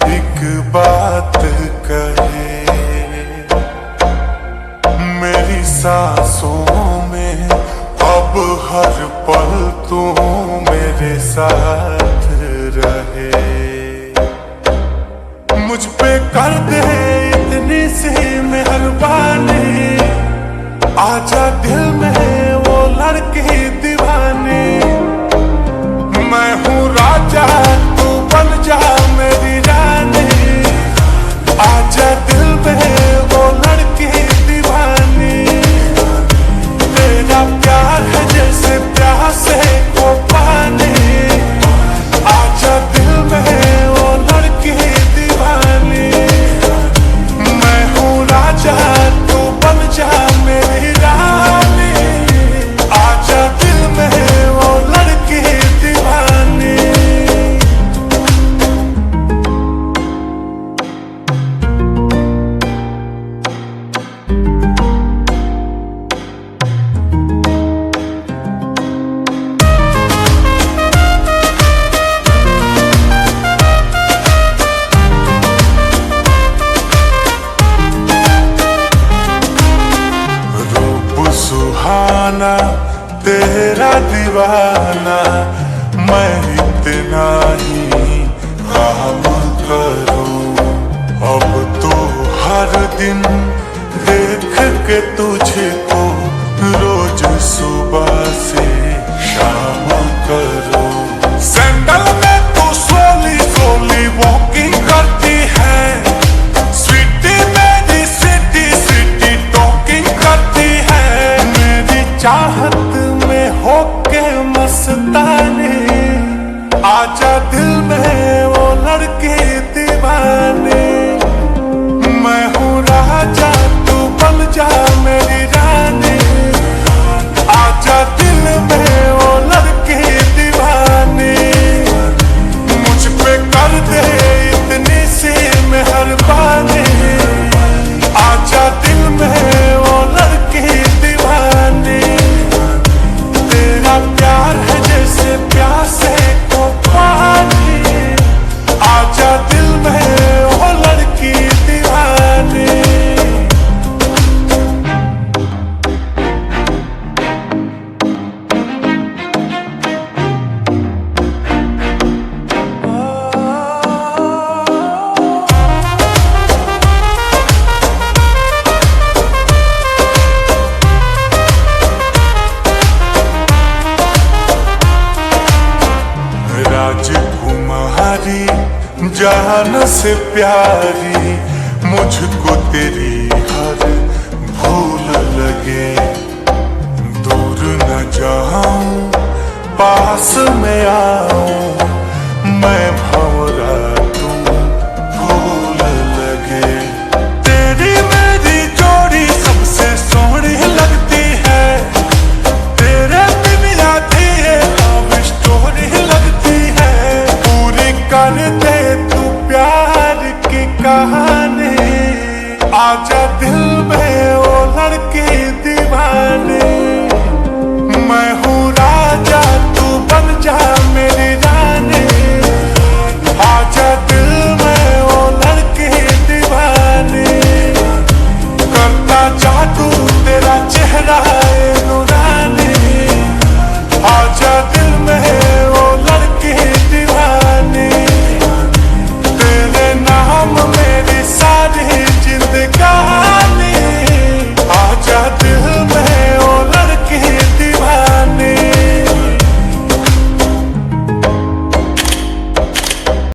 एक बात कहे, मेरी सांसों में अब हर पल तू मेरे साथ रहे। मुझ पे कर दे इतनी सी मेहरबानी, आजा दिल में वो लड़की दीवानी। मैं हूँ राजा तू बन जा मेरी रानी, आजा दिल में वो लड़की दीवानी। तेरा प्यार है जैसे प्यासे को पानी, आजा दिल में वो लड़की दीवानी। मैं हूँ राजा तू बन जा मेरी रानी, आजा दिल में वो लड़की दीवानी। सुहाना तेरा दीवाना, मैं इतना ही काम करूं। अब तो हर दिन देख के तुझको रोज सुबह से शाम करूं। सैंडल में तू सोली सोली वॉकिंग करती है, स्वीटी मेरी सिटी सिटी टॉकिंग करती है। चाहत में होके मस्तानी, आजा दिल में वो लड़की दीवानी। मैं हूँ राजा तू बन जा मेरी रानी, आजा दिल में वो लड़की दीवानी। मुझ पे कर दे इतनी सी मेहरबानी, आजा दिल में वो लड़की दीवानी। तेरा प्यार है जैसे प्यासे को पानी, आजा दिल में वो लड़की दीवानी। राजकुमारी जान से प्यारी, मुझको तेरी हर भूल लगे। दूर न जाऊं पास में आऊं मैं भंवरा